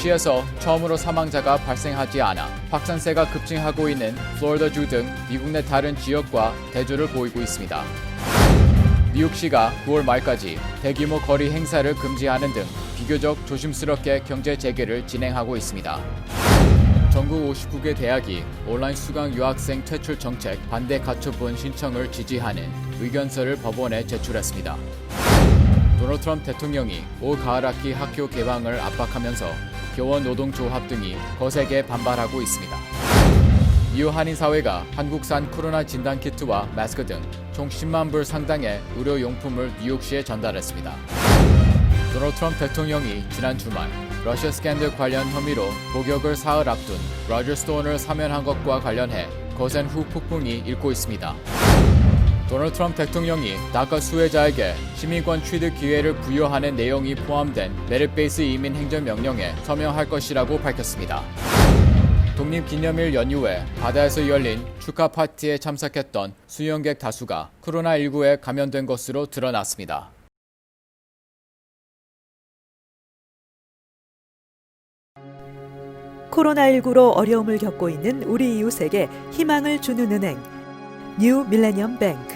뉴욕시에서 처음으로 사망자가 발생하지 않아 확산세가 급증하고 있는 플로리다주 등 미국 내 다른 지역과 대조를 보이고 있습니다. 뉴욕시가 9월 말까지 대규모 거리 행사를 금지하는 등 비교적 조심스럽게 경제 재개를 진행하고 있습니다. 전국 59개 대학이 온라인 수강 유학생 퇴출 정책 반대 가처분 신청을 지지하는 의견서를 법원에 제출했습니다. 도널드 트럼프 대통령이 올 가을 학기 학교 개방을 압박하면서 교원 노동조합 등이 거세게 반발하고 있습니다. 이후 한인사회가 한국산 코로나 진단키트와 마스크 등 총 10만 불 상당의 의료용품을 뉴욕시에 전달했습니다. 도널드 트럼프 대통령이 지난 주말 러시아 스캔들 관련 혐의로 복역을 사흘 앞둔 로저 스톤을 사면한 것과 관련해 거센 후폭풍이 일고 있습니다. 도널드 트럼프 대통령이 다카 수혜자에게 시민권 취득 기회를 부여하는 내용이 포함된 메릿-베이스 이민 행정명령에 서명할 것이라고 밝혔습니다. 독립기념일 연휴에 바다에서 열린 축하 파티에 참석했던 수영객 다수가 코로나19에 감염된 것으로 드러났습니다. 코로나19로 어려움을 겪고 있는 우리 이웃에게 희망을 주는 은행 뉴 밀레니엄 뱅크.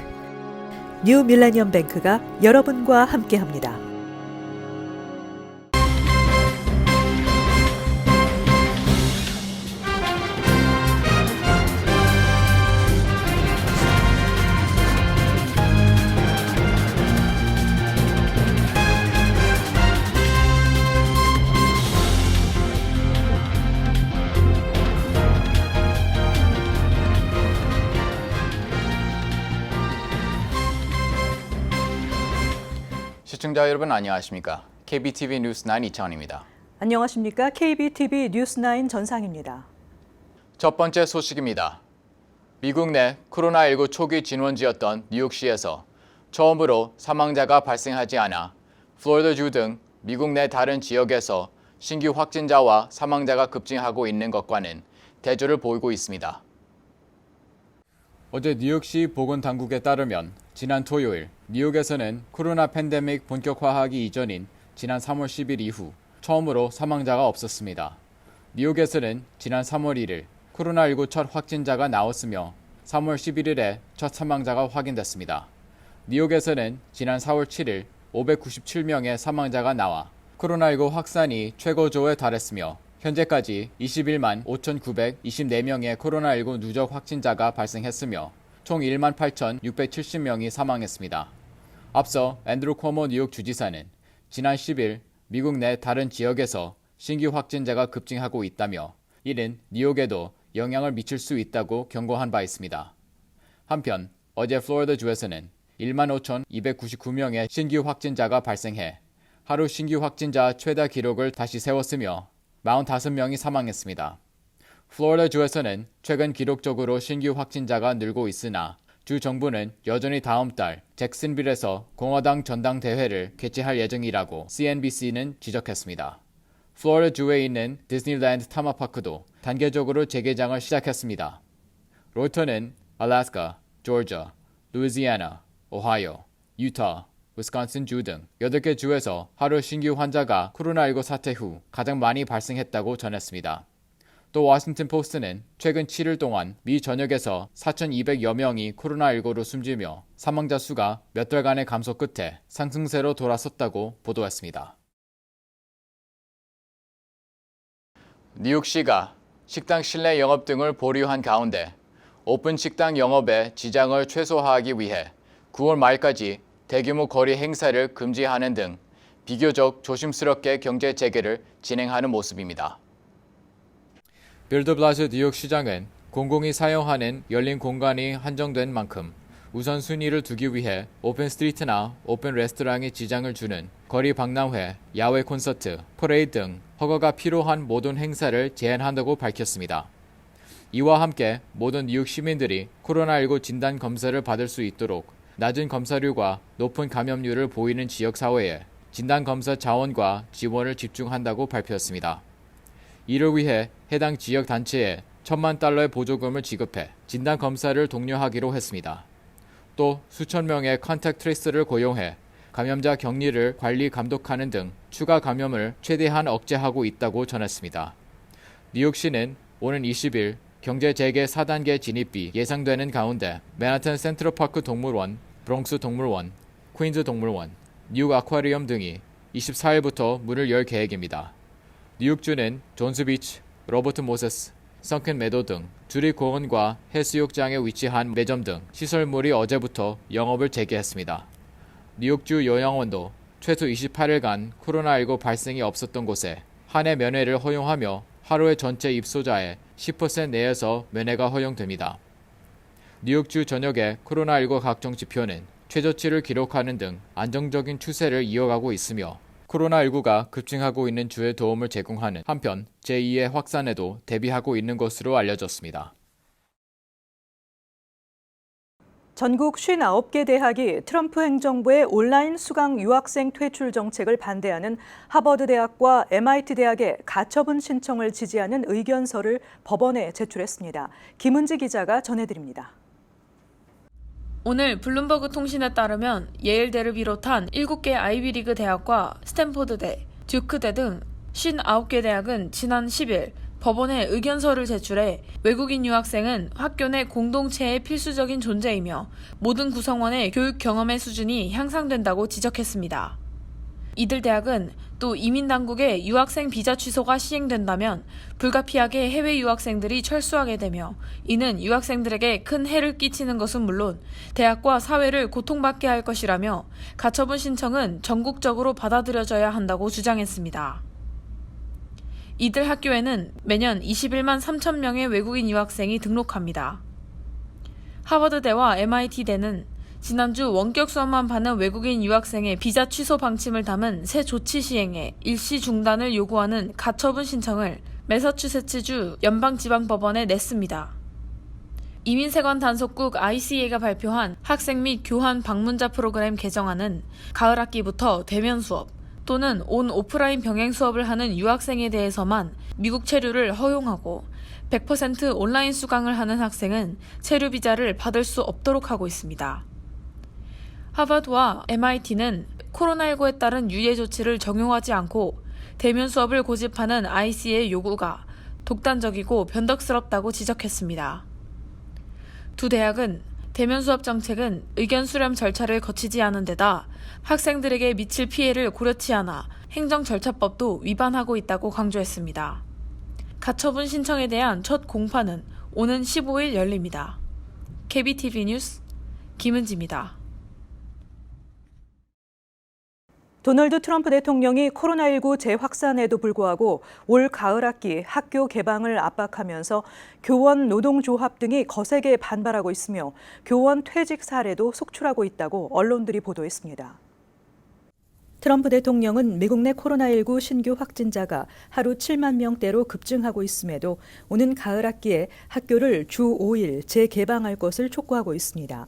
뉴 밀레니엄 뱅크가 여러분과 함께합니다. 시청자 여러분 안녕하십니까? KBTV 뉴스9 이창원입니다. 안녕하십니까? KBTV 뉴스9 전상입니다. 첫 번째 소식입니다. 미국 내 코로나19 초기 진원지였던 뉴욕시에서 처음으로 사망자가 발생하지 않아 플로리다주 등 미국 내 다른 지역에서 신규 확진자와 사망자가 급증하고 있는 것과는 대조를 보이고 있습니다. 어제 뉴욕시 보건당국에 따르면 지난 토요일 뉴욕에서는 코로나 팬데믹 본격화하기 이전인 지난 3월 10일 이후 처음으로 사망자가 없었습니다. 뉴욕에서는 지난 3월 1일 코로나19 첫 확진자가 나왔으며 3월 11일에 첫 사망자가 확인됐습니다. 뉴욕에서는 지난 4월 7일 597명의 사망자가 나와 코로나19 확산이 최고조에 달했으며 현재까지 21만 5,924명의 코로나19 누적 확진자가 발생했으며 총 1만 8,670명이 사망했습니다. 앞서 앤드루 쿼모 뉴욕 주지사는 지난 10일 미국 내 다른 지역에서 신규 확진자가 급증하고 있다며 이는 뉴욕에도 영향을 미칠 수 있다고 경고한 바 있습니다. 한편 어제 플로리다주에서는 1만 5,299명의 신규 확진자가 발생해 하루 신규 확진자 최다 기록을 다시 세웠으며 45명이 사망했습니다. 플로리다주에서는 최근 기록적으로 신규 확진자가 늘고 있으나 주 정부는 여전히 다음 달 잭슨빌에서 공화당 전당대회를 개최할 예정이라고 CNBC는 지적했습니다. 플로리다주에 있는 디즈니랜드 테마파크도 단계적으로 재개장을 시작했습니다. 로이터는 알래스카, 조지아, 루이지애나, 오하이오, 유타, 위스콘신 주 등 8개 주에서 하루 신규 환자가 코로나19 사태 후 가장 많이 발생했다고 전했습니다. 또 워싱턴 포스트는 최근 7일 동안 미 전역에서 4,200여 명이 코로나19로 숨지며 사망자 수가 몇 달간의 감소 끝에 상승세로 돌아섰다고 보도했습니다. 뉴욕시가 식당 실내 영업 등을 보류한 가운데 오픈 식당 영업에 지장을 최소화하기 위해 9월 말까지 대규모 거리 행사를 금지하는 등 비교적 조심스럽게 경제 재개를 진행하는 모습입니다. 빌 드 블라시오 뉴욕시장은 공공이 사용하는 열린 공간이 한정된 만큼 우선순위를 두기 위해 오픈 스트리트나 오픈 레스토랑에 지장을 주는 거리 박람회, 야외 콘서트, 퍼레이드 등 허가가 필요한 모든 행사를 제한한다고 밝혔습니다. 이와 함께 모든 뉴욕 시민들이 코로나19 진단 검사를 받을 수 있도록 낮은 검사료가 높은 감염률을 보이는 지역사회에 진단검사 자원과 지원을 집중한다고 발표했습니다. 이를 위해 해당 지역 단체에 $1,000만 보조금을 지급해 진단검사를 독려하기로 했습니다. 또 수천 명의 컨택트 트레이서를 고용해 감염자 격리를 관리 감독하는 등 추가 감염을 최대한 억제하고 있다고 전했습니다. 뉴욕시는 오는 20일 경제 재개 4단계 진입이 예상되는 가운데 맨하탄 센트럴파크 동물원, 브롱스 동물원, 퀸즈 동물원, 뉴욕 아쿠아리움 등이 24일부터 문을 열 계획입니다. 뉴욕주는 존스비치, 로버트 모세스, 선큰 매도 등 주립공원과 해수욕장에 위치한 매점 등 시설물이 어제부터 영업을 재개했습니다. 뉴욕주 요양원도 최소 28일간 코로나19 발생이 없었던 곳에 한 해 면회를 허용하며 하루의 전체 입소자의 10% 내에서 면회가 허용됩니다. 뉴욕주 전역의 코로나19 각종 지표는 최저치를 기록하는 등 안정적인 추세를 이어가고 있으며 코로나19가 급증하고 있는 주에 도움을 제공하는 한편 제2의 확산에도 대비하고 있는 것으로 알려졌습니다. 전국 59개 대학이 트럼프 행정부의 온라인 수강 유학생 퇴출 정책을 반대하는 하버드 대학과 MIT 대학의 가처분 신청을 지지하는 의견서를 법원에 제출했습니다. 김은지 기자가 전해드립니다. 오늘 블룸버그 통신에 따르면 예일대를 비롯한 7개 아이비리그 대학과 스탠포드대, 듀크대 등 59개 대학은 지난 10일 법원에 의견서를 제출해 외국인 유학생은 학교 내 공동체의 필수적인 존재이며 모든 구성원의 교육 경험의 수준이 향상된다고 지적했습니다. 이들 대학은 또 이민당국의 유학생 비자 취소가 시행된다면 불가피하게 해외 유학생들이 철수하게 되며 이는 유학생들에게 큰 해를 끼치는 것은 물론 대학과 사회를 고통받게 할 것이라며 가처분 신청은 전국적으로 받아들여져야 한다고 주장했습니다. 이들 학교에는 매년 21만 3천 명의 외국인 유학생이 등록합니다. 하버드대와 MIT대는 지난주 원격 수업만 받는 외국인 유학생의 비자 취소 방침을 담은 새 조치 시행에 일시 중단을 요구하는 가처분 신청을 매서추세츠주 연방지방법원에 냈습니다. 이민세관 단속국 ICA가 발표한 학생 및 교환 방문자 프로그램 개정안은 가을 학기부터 대면 수업 또는 온 오프라인 병행 수업을 하는 유학생에 대해서만 미국 체류를 허용하고 100% 온라인 수강을 하는 학생은 체류 비자를 받을 수 없도록 하고 있습니다. 하버드와 MIT는 코로나19에 따른 유예 조치를 적용하지 않고 대면 수업을 고집하는 IC의 요구가 독단적이고 변덕스럽다고 지적했습니다. 두 대학은 대면 수업 정책은 의견 수렴 절차를 거치지 않은 데다 학생들에게 미칠 피해를 고려치 않아 행정절차법도 위반하고 있다고 강조했습니다. 가처분 신청에 대한 첫 공판은 오는 15일 열립니다. KBTV 뉴스 김은지입니다. 도널드 트럼프 대통령이 코로나19 재확산에도 불구하고 올 가을 학기 학교 개방을 압박하면서 교원 노동조합 등이 거세게 반발하고 있으며 교원 퇴직 사례도 속출하고 있다고 언론들이 보도했습니다. 트럼프 대통령은 미국 내 코로나19 신규 확진자가 하루 7만 명대로 급증하고 있음에도 오는 가을 학기에 학교를 주 5일 재개방할 것을 촉구하고 있습니다.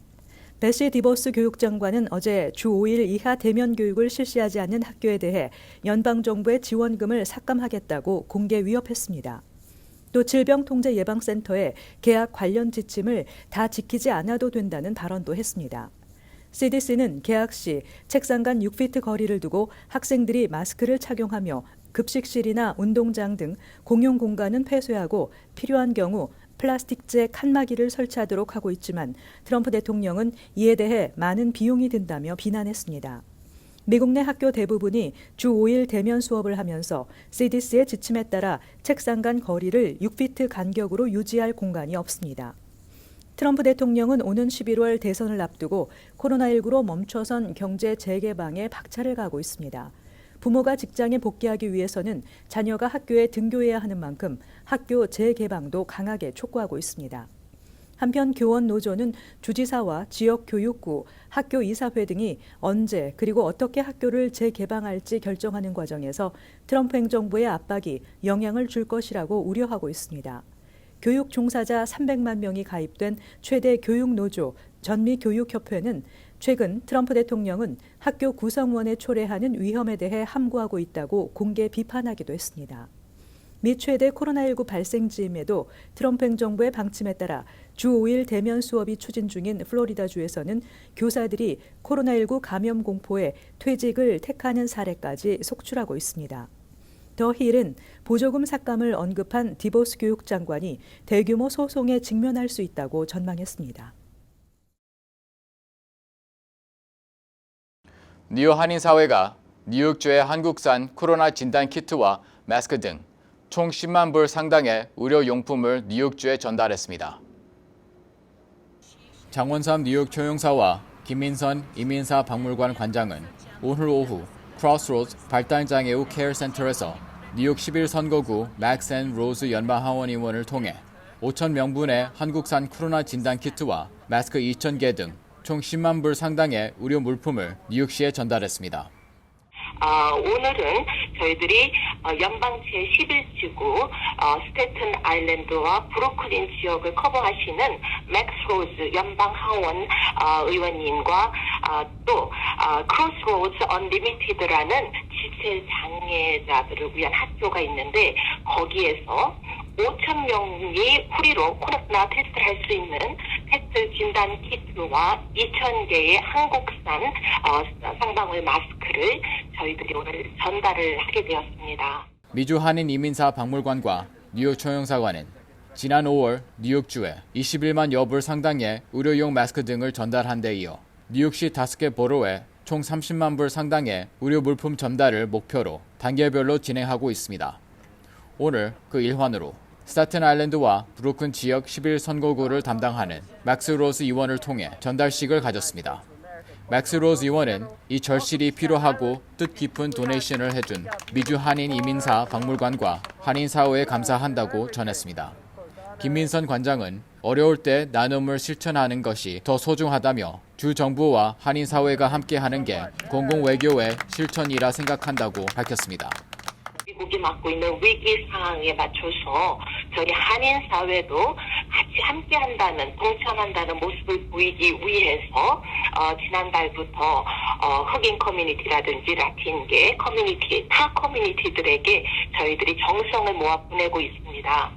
베시 디버스 교육장관은 어제 주 5일 이하 대면 교육을 실시하지 않는 학교에 대해 연방정부의 지원금을 삭감하겠다고 공개 위협했습니다. 또 질병통제예방센터의 계약 관련 지침을 다 지키지 않아도 된다는 발언도 했습니다. CDC는 개학 시 책상 간 6피트 거리를 두고 학생들이 마스크를 착용하며 급식실이나 운동장 등 공용 공간은 폐쇄하고 필요한 경우 플라스틱재 칸막이를 설치하도록 하고 있지만 트럼프 대통령은 이에 대해 많은 비용이 든다며 비난했습니다. 미국 내 학교 대부분이 주 5일 대면 수업을 하면서 CDC의 지침에 따라 책상 간 거리를 6피트 간격으로 유지할 공간이 없습니다. 트럼프 대통령은 오는 11월 대선을 앞두고 코로나19로 멈춰선 경제 재개방에 박차를 가하고 있습니다. 부모가 직장에 복귀하기 위해서는 자녀가 학교에 등교해야 하는 만큼 학교 재개방도 강하게 촉구하고 있습니다. 한편 교원 노조는 주지사와 지역교육구, 학교이사회 등이 언제 그리고 어떻게 학교를 재개방할지 결정하는 과정에서 트럼프 행정부의 압박이 영향을 줄 것이라고 우려하고 있습니다. 교육 종사자 300만 명이 가입된 최대 교육노조 전미교육협회는 최근 트럼프 대통령은 학교 구성원에 초래하는 위험에 대해 함구하고 있다고 공개 비판하기도 했습니다. 미 최대 코로나19 발생지임에도 트럼프 행정부의 방침에 따라 주 5일 대면 수업이 추진 중인 플로리다주에서는 교사들이 코로나19 감염 공포에 퇴직을 택하는 사례까지 속출하고 있습니다. 더 힐은 보조금 삭감을 언급한 디보스 교육장관이 대규모 소송에 직면할 수 있다고 전망했습니다. 뉴욕 한인사회가 뉴욕주의 한국산 코로나 진단 키트와 마스크 등 총 10만 불 상당의 의료용품을 뉴욕주에 전달했습니다. 장원삼 뉴욕 초용사와 김민선 이민사 박물관 관장은 오늘 오후 크로스로드 발달장애우 케어센터에서 뉴욕 11선거구 맥스 앤 로즈 연방하원의원을 통해 5천 명분의 한국산 코로나 진단 키트와 마스크 2,000개 등 총 10만 불 상당의 의료 물품을 뉴욕시에 전달했습니다. 오늘은 저희들이 연방 제11지구 스태튼 아일랜드와 브루클린 지역을 커버하시는 맥스 로즈 연방 하원 의원님과 또 크로스로드스 언리미티드라는 지체 장애자들을 위한 학교가 있는데 거기에서 5천 명이 프리로 코로나 테스트를 할 수 있는 테스트 진단 키트와 2,000개의 한국산 쌍방울 마스크를 저희들이 오늘 전달을 하게 되었습니다. 미주 한인 이민사 박물관과 뉴욕 초용사관은 지난 5월 뉴욕주에 21만 여불 상당의 의료용 마스크 등을 전달한 데 이어 뉴욕시 5개 보로에 총 30만 불 상당의 의료 물품 전달을 목표로 단계별로 진행하고 있습니다. 오늘 그 일환으로 스타튼 아일랜드와 브루클린 지역 11선거구를 담당하는 맥스 로즈 의원을 통해 전달식을 가졌습니다. 맥스 로즈 의원은 이 절실히 필요하고 뜻깊은 도네이션을 해준 미주 한인 이민사 박물관과 한인사회에 감사한다고 전했습니다. 김민선 관장은 어려울 때 나눔을 실천하는 것이 더 소중하다며 주 정부와 한인사회가 함께하는 게 공공외교의 실천이라 생각한다고 밝혔습니다. 미국이 맡고 있는 위기 상황에 맞춰서 저희 한인 사회도 같이 함께한다는 동참한다는 모습을 보이기 위해서 지난달부터 흑인 커뮤니티라든지 라틴계 커뮤니티, 타 커뮤니티들에게 저희들이 정성을 모아 보내고 있습니다.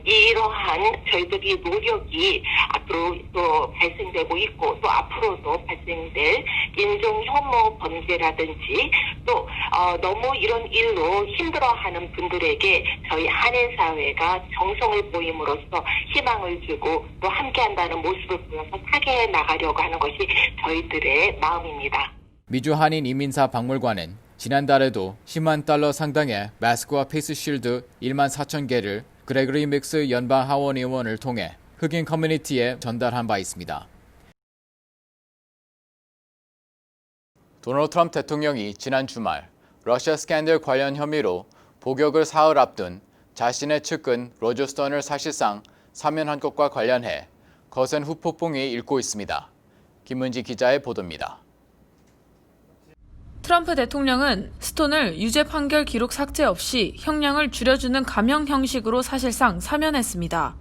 이러한 저희들이 노력이 앞으로 또 발생되고 있고 또 앞으로도 발생될 인종 혐오 범죄라든지 또 너무 이런 일로 힘들어하는 분들에게 저희 한인 사회가 정성을 보임으로써 희망을 주고 또 함께한다는 모습을 보여서 타개해 나가려고 하는 것이 저희들의 마음입니다. 미주 한인 이민사 박물관은 지난달에도 10만 달러 상당의 마스크와 페이스 쉴드 1만 4천 개를 그레고리 믹스 연방 하원 의원을 통해 흑인 커뮤니티에 전달한 바 있습니다. 도널드 트럼프 대통령이 지난 주말 러시아 스캔들 관련 혐의로 복역을 사흘 앞둔 자신의 측근 로저 스톤을 사실상 사면한 것과 관련해 거센 후폭풍이 일고 있습니다. 김은지 기자의 보도입니다. 트럼프 대통령은 스톤을 유죄 판결 기록 삭제 없이 형량을 줄여주는 감형 형식으로 사실상 사면했습니다.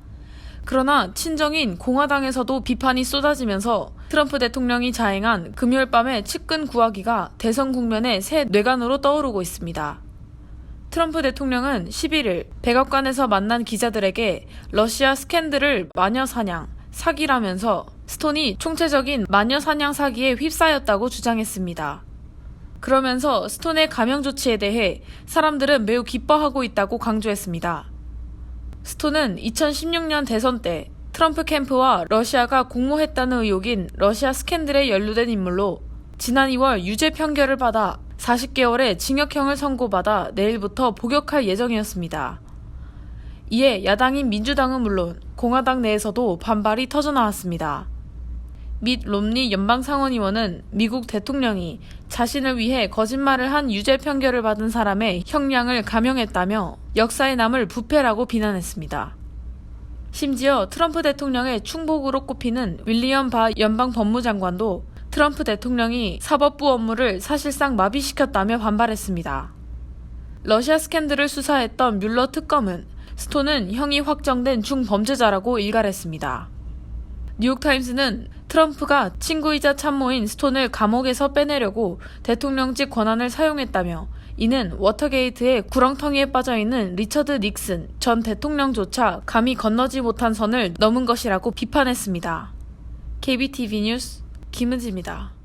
그러나 친정인 공화당에서도 비판이 쏟아지면서 트럼프 대통령이 자행한 금요일 밤의 측근 구하기가 대선 국면의 새 뇌관으로 떠오르고 있습니다. 트럼프 대통령은 11일 백악관에서 만난 기자들에게 러시아 스캔들을 마녀사냥, 사기라면서 스톤이 총체적인 마녀사냥 사기에 휩싸였다고 주장했습니다. 그러면서 스톤의 감형 조치에 대해 사람들은 매우 기뻐하고 있다고 강조했습니다. 스톤은 2016년 대선 때 트럼프 캠프와 러시아가 공모했다는 의혹인 러시아 스캔들에 연루된 인물로 지난 2월 유죄 판결을 받아 40개월의 징역형을 선고받아 내일부터 복역할 예정이었습니다. 이에 야당인 민주당은 물론 공화당 내에서도 반발이 터져나왔습니다. 밋 롬니 연방상원의원은 미국 대통령이 자신을 위해 거짓말을 한 유죄 판결을 받은 사람의 형량을 감형했다며 역사에 남을 부패라고 비난했습니다. 심지어 트럼프 대통령의 충복으로 꼽히는 윌리엄 바 연방법무장관도 트럼프 대통령이 사법부 업무를 사실상 마비시켰다며 반발했습니다. 러시아 스캔들을 수사했던 뮬러 특검은 스톤은 형이 확정된 중범죄자라고 일갈했습니다. 뉴욕타임스는 트럼프가 친구이자 참모인 스톤을 감옥에서 빼내려고 대통령직 권한을 사용했다며 이는 워터게이트의 구렁텅이에 빠져있는 리처드 닉슨 전 대통령조차 감히 건너지 못한 선을 넘은 것이라고 비판했습니다. KBTV 뉴스 김은지입니다.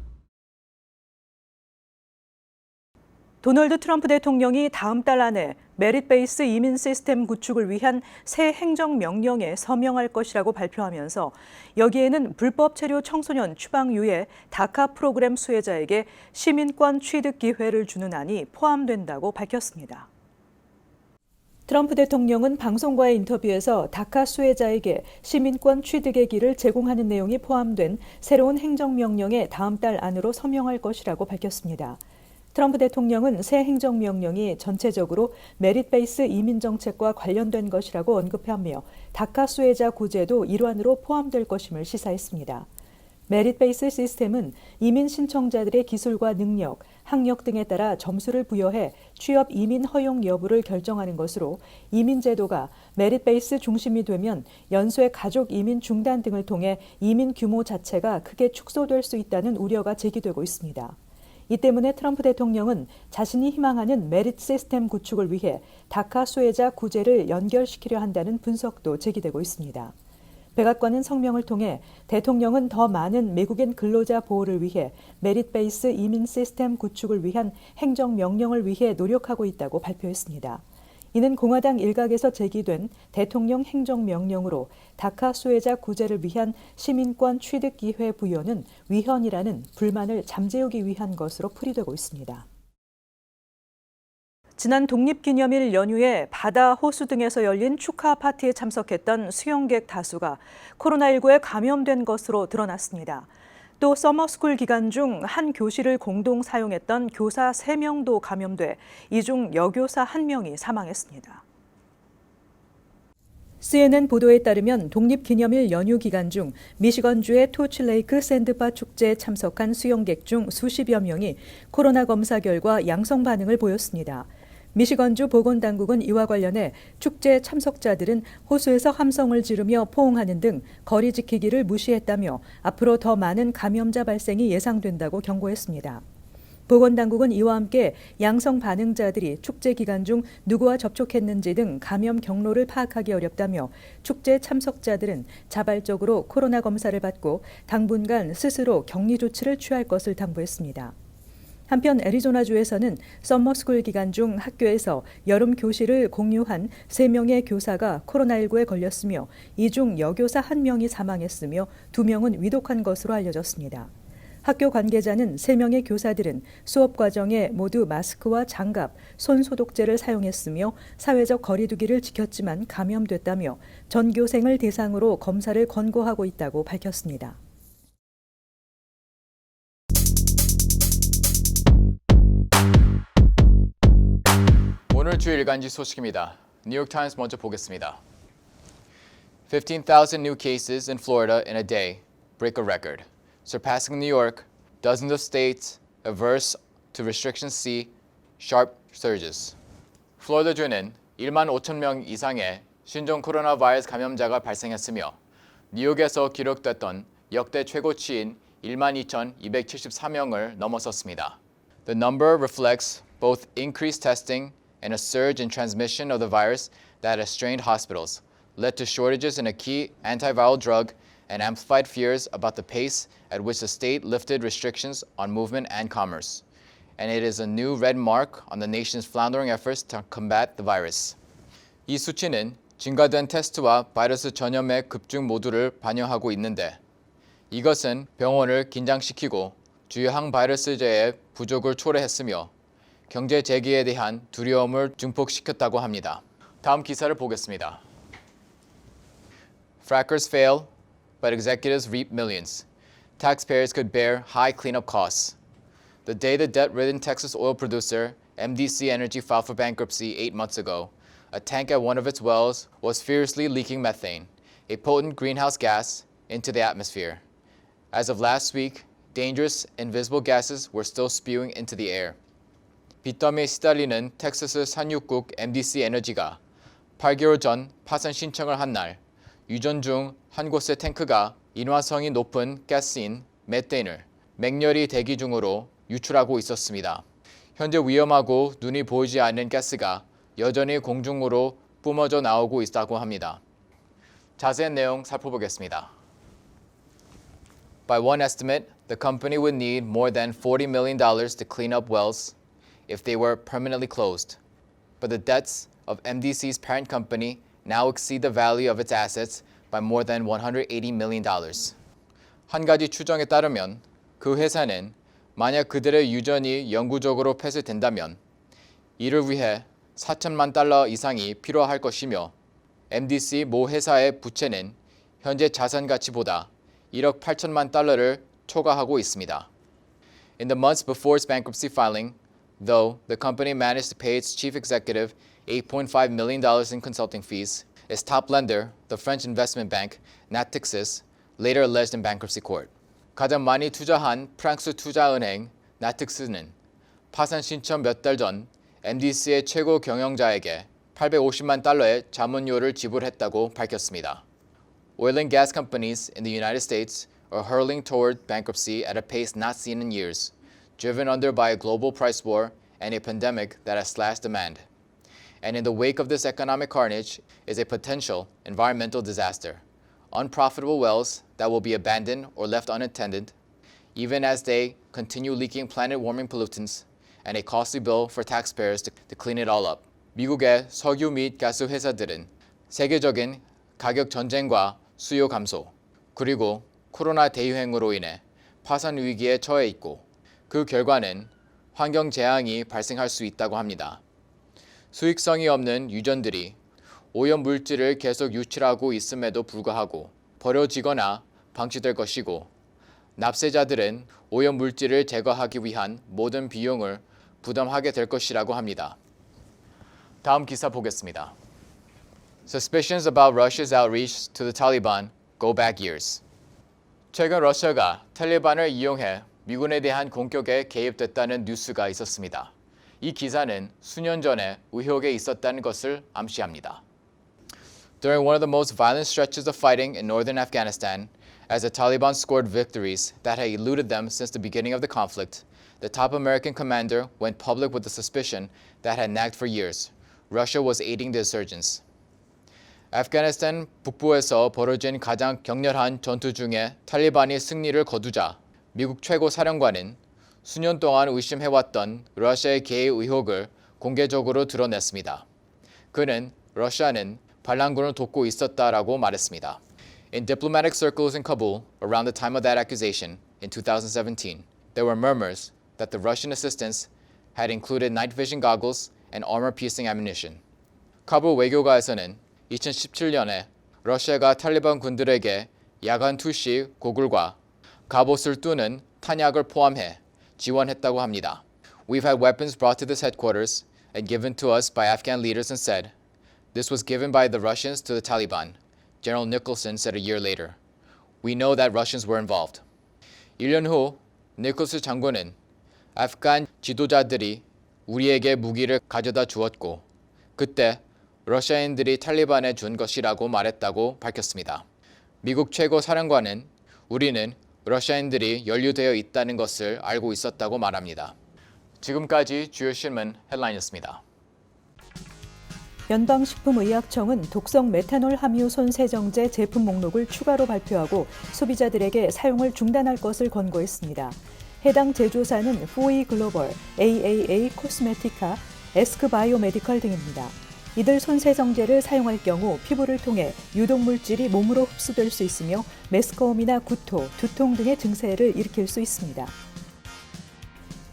도널드 트럼프 대통령이 다음 달 안에 메릿 베이스 이민 시스템 구축을 위한 새 행정명령에 서명할 것이라고 발표하면서 여기에는 불법 체류 청소년 추방유예 다카 프로그램 수혜자에게 시민권 취득 기회를 주는 안이 포함된다고 밝혔습니다. 트럼프 대통령은 방송과의 인터뷰에서 다카 수혜자에게 시민권 취득의 길을 제공하는 내용이 포함된 새로운 행정명령에 다음 달 안으로 서명할 것이라고 밝혔습니다. 트럼프 대통령은 새 행정명령이 전체적으로 메릿 베이스 이민 정책과 관련된 것이라고 언급하며 다카 수혜자 구제도 일환으로 포함될 것임을 시사했습니다. 메릿 베이스 시스템은 이민 신청자들의 기술과 능력, 학력 등에 따라 점수를 부여해 취업 이민 허용 여부를 결정하는 것으로 이민 제도가 메릿 베이스 중심이 되면 연쇄 가족 이민 중단 등을 통해 이민 규모 자체가 크게 축소될 수 있다는 우려가 제기되고 있습니다. 이 때문에 트럼프 대통령은 자신이 희망하는 메릿 시스템 구축을 위해 다카 수혜자 구제를 연결시키려 한다는 분석도 제기되고 있습니다. 백악관은 성명을 통해 대통령은 더 많은 미국인 근로자 보호를 위해 메릿 베이스 이민 시스템 구축을 위한 행정명령을 위해 노력하고 있다고 발표했습니다. 이는 공화당 일각에서 제기된 대통령 행정명령으로 다카 수혜자 구제를 위한 시민권 취득 기회 부여는 위헌이라는 불만을 잠재우기 위한 것으로 풀이되고 있습니다. 지난 독립기념일 연휴에 바다, 호수 등에서 열린 축하 파티에 참석했던 수영객 다수가 코로나19에 감염된 것으로 드러났습니다. 또 서머스쿨 기간 중 한 교실을 공동 사용했던 교사 3명도 감염돼 이 중 여교사 1명이 사망했습니다. CNN 보도에 따르면 독립기념일 연휴 기간 중 미시건주의 토치레이크 샌드바 축제에 참석한 수영객 중 수십여 명이 코로나 검사 결과 양성 반응을 보였습니다. 미시건주 보건당국은 이와 관련해 축제 참석자들은 호수에서 함성을 지르며 포옹하는 등 거리 지키기를 무시했다며 앞으로 더 많은 감염자 발생이 예상된다고 경고했습니다. 보건당국은 이와 함께 양성 반응자들이 축제 기간 중 누구와 접촉했는지 등 감염 경로를 파악하기 어렵다며 축제 참석자들은 자발적으로 코로나 검사를 받고 당분간 스스로 격리 조치를 취할 것을 당부했습니다. 한편 애리조나주에서는 서머스쿨 기간 중 학교에서 여름 교실을 공유한 3명의 교사가 코로나19에 걸렸으며 이 중 여교사 1명이 사망했으며 2명은 위독한 것으로 알려졌습니다. 학교 관계자는 3명의 교사들은 수업 과정에 모두 마스크와 장갑, 손 소독제를 사용했으며 사회적 거리 두기를 지켰지만 감염됐다며 전교생을 대상으로 검사를 권고하고 있다고 밝혔습니다. 오늘 주 일간지 소식입니다. 뉴욕타임스 먼저 보겠습니다. 15,000 new cases in Florida in a day break a record. Surpassing New York, dozens of states averse to restrictions see sharp surges. 플로리다주는 1만 5천 명 이상의 신종 코로나 바이러스 감염자가 발생했으며 뉴욕에서 기록됐던 역대 최고치인 12,274명을 넘어섰습니다. The number reflects both increased testing and a surge in transmission of the virus that has strained hospitals, led to shortages in a key antiviral drug, and amplified fears about the pace at which the state lifted restrictions on movement and commerce. And it is a new red mark on the nation's floundering efforts to combat the virus. 이 수치는 증가된 테스트와 바이러스 전염의 급증 모두를 반영하고 있는데 이것은 병원을 긴장시키고 주요 항바이러스제의 부족을 초래했으며 경제 재개에 대한 두려움을 증폭시켰다고 합니다. 다음 기사를 보겠습니다. Frackers fail, but executives reap millions. Taxpayers could bear high cleanup costs. The day the debt-ridden Texas oil producer MDC Energy filed for bankruptcy 8 months ago, a tank at one of its wells was furiously leaking methane, a potent greenhouse gas, into the atmosphere. As of last week, dangerous, invisible gases were still spewing into the air. 빚더미에 시달리는 텍사스 산유국 MDC 에너지가 8개월 전 파산 신청을 한 날 유전 중 한 곳의 탱크가 인화성이 높은 가스인 메테인을 맹렬히 대기 중으로 유출하고 있었습니다. 현재 위험하고 눈이 보이지 않는 가스가 여전히 공중으로 뿜어져 나오고 있다고 합니다. 자세한 내용 살펴보겠습니다. By one estimate, the company would need more than $40 million to clean up wells if they were permanently closed. But the debts of MDC's parent company now exceed the value of its assets by more than $180 million. 한 가지 추정에 따르면 그 회사는 만약 그들의 유전이 영구적으로 폐쇄된다면 이를 위해 4천만 달러 이상이 필요할 것이며 MDC 모 회사의 부채는 현재 자산 가치보다 1억 8천만 달러를 초과하고 있습니다. In the months before its bankruptcy filing, though the company managed to pay its chief executive $8.5 million in consulting fees, its top lender, the French investment bank Natixis, later alleged in bankruptcy court. 가장 많이 투자한 프랑스 투자은행 나틱스는 파산 신청 몇 달 전 MDC의 최고 경영자에게 850만 달러의 자문료를 지불했다고 밝혔습니다. Oil and gas companies in the United States are hurtling toward bankruptcy at a pace not seen in years, driven under by a global price war and a pandemic that has slashed demand. And in the wake of this economic carnage is a potential environmental disaster. Unprofitable wells that will be abandoned or left unattended, even as they continue leaking planet-warming pollutants, and a costly bill for taxpayers to clean it all up. 미국의 석유 및 가스 회사들은 세계적인 가격 전쟁과 수요 감소, 그리고 코로나 대유행으로 인해 파산 위기에 처해 있고 그 결과는 환경 재앙이 발생할 수 있다고 합니다. 수익성이 없는 유전들이 오염 물질을 계속 유출하고 있음에도 불구하고 버려지거나 방치될 것이고 납세자들은 오염 물질을 제거하기 위한 모든 비용을 부담하게 될 것이라고 합니다. 다음 기사 보겠습니다. Suspicions about Russia's outreach to the Taliban go back years. 최근 러시아가 탈리반을 이용해 미군에 대한 공격에 개입됐다는 뉴스가 있었습니다. 이 기사는 수년 전에 의혹에 있었다는 것을 암시합니다. During one of the most violent stretches of fighting in northern Afghanistan, as the Taliban scored victories that had eluded them since the beginning of the conflict, the top American commander went public with the suspicion that had nagged for years. Russia was aiding the insurgents. 아프가니스탄 북부에서 벌어진 가장 격렬한 전투 중에 탈리반이 승리를 거두자 미국 최고 사령관은 수년 동안 의심해왔던 러시아의 개입 의혹을 공개적으로 드러냈습니다. 그는 러시아는 반란군을 돕고 있었다라고 말했습니다. In diplomatic circles in Kabul, around the time of that accusation, in 2017, there were murmurs that the Russian assistance had included night vision goggles and armor-piercing ammunition. 카불 외교가에서는 2017년에 러시아가 탈리반 군들에게 야간 투시 고글과 갑옷을 뚜는 탄약을 포함해 지원했다고 합니다. We've had weapons brought to this headquarters and given to us by Afghan leaders and said, this was given by the Russians to the Taliban, General Nicholson said a year later. We know that Russians were involved. 1년 후 니콜스 장군은 아프간 지도자들이 우리에게 무기를 가져다 주었고 그때 러시아인들이 탈리반에 준 것이라고 말했다고 밝혔습니다. 미국 최고 사령관은 우리는 러시아인들이 연루되어 있다는 것을 알고 있었다고 말합니다. 지금까지 주요 신문 헤드라인이었습니다. 연방식품의약청은 독성 메탄올 함유 손세정제 제품 목록을 추가로 발표하고 소비자들에게 사용을 중단할 것을 권고했습니다. 해당 제조사는 포이 글로벌, AAA 코스메티카, 에스크 바이오메디컬 등입니다. 이들 손세정제를 사용할 경우 피부를 통해 유독물질이 몸으로 흡수될 수 있으며 메스꺼움이나 구토, 두통 등의 증세를 일으킬 수 있습니다.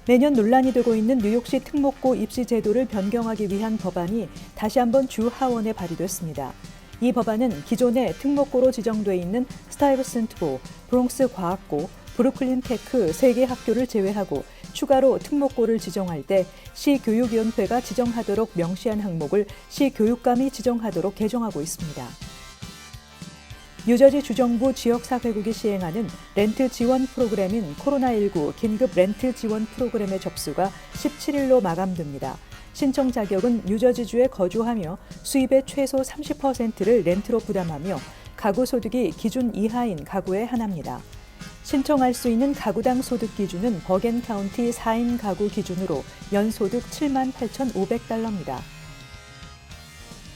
매년 논란이 되고 있는 뉴욕시 특목고 입시 제도를 변경하기 위한 법안이 다시 한번 주 하원에 발의됐습니다. 이 법안은 기존에 특목고로 지정돼 있는 스타이버센트고, 브롱스 과학고, 브루클린 테크 3개 학교를 제외하고 추가로 특목고를 지정할 때 시교육위원회가 지정하도록 명시한 항목을 시교육감이 지정하도록 개정하고 있습니다. 뉴저지 주정부 지역사회국이 시행하는 렌트 지원 프로그램인 코로나19 긴급 렌트 지원 프로그램의 접수가 17일로 마감됩니다. 신청 자격은 뉴저지주에 거주하며 수입의 최소 30%를 렌트로 부담하며 가구 소득이 기준 이하인 가구에 한합니다. 신청할 수 있는 가구당 소득 기준은 버겐 카운티 4인 가구 기준으로 연소득 78,500달러입니다.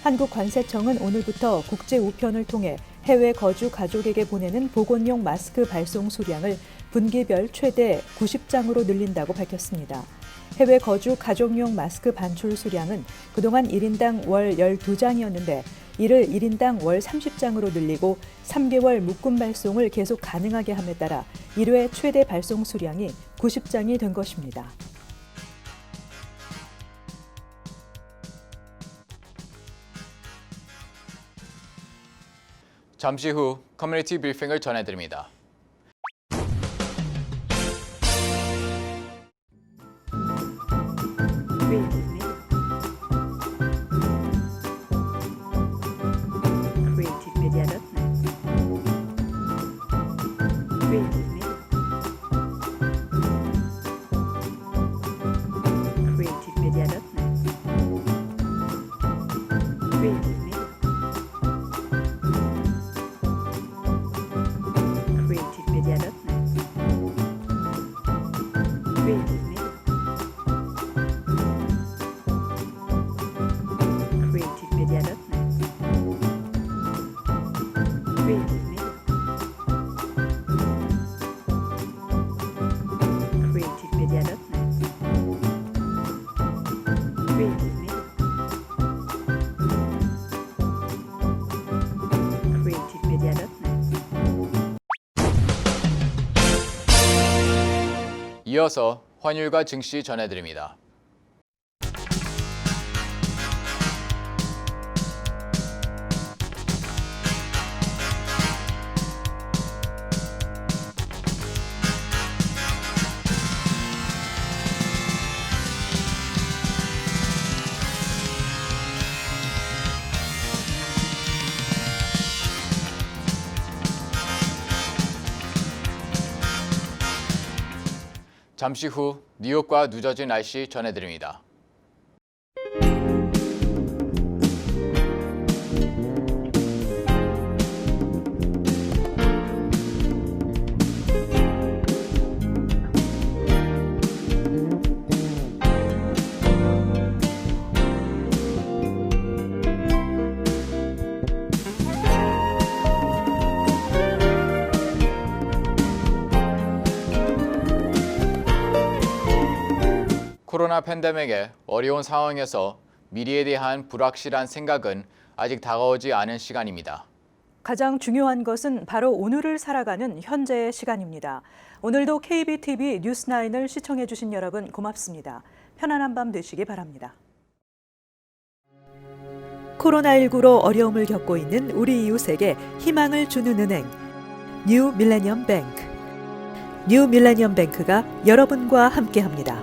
한국관세청은 오늘부터 국제 우편을 통해 해외 거주 가족에게 보내는 보건용 마스크 발송 수량을 분기별 최대 90장으로 늘린다고 밝혔습니다. 해외 거주 가족용 마스크 반출 수량은 그동안 1인당 월 12장이었는데 이를 1인당 월 30장으로 늘리고 3개월 묶음 발송을 계속 가능하게 함에 따라 1회 최대 발송 수량이 90장이 된 것입니다. 잠시 후 커뮤니티 브리핑을 전해드립니다. 이어서 환율과 증시 전해드립니다. 잠시 후 뉴욕과 뉴저지 날씨 전해드립니다. 코로나 팬데믹의 어려운 상황에서 미래에 대한 불확실한 생각은 아직 다가오지 않은 시간입니다. 가장 중요한 것은 바로 오늘을 살아가는 현재의 시간입니다. 오늘도 KBTV 뉴스9을 시청해 주신 여러분 고맙습니다. 편안한 밤 되시기 바랍니다. 코로나19로 어려움을 겪고 있는 우리 이웃에게 희망을 주는 은행, 뉴 밀레니엄 뱅크. 뉴 밀레니엄 뱅크가 여러분과 함께합니다.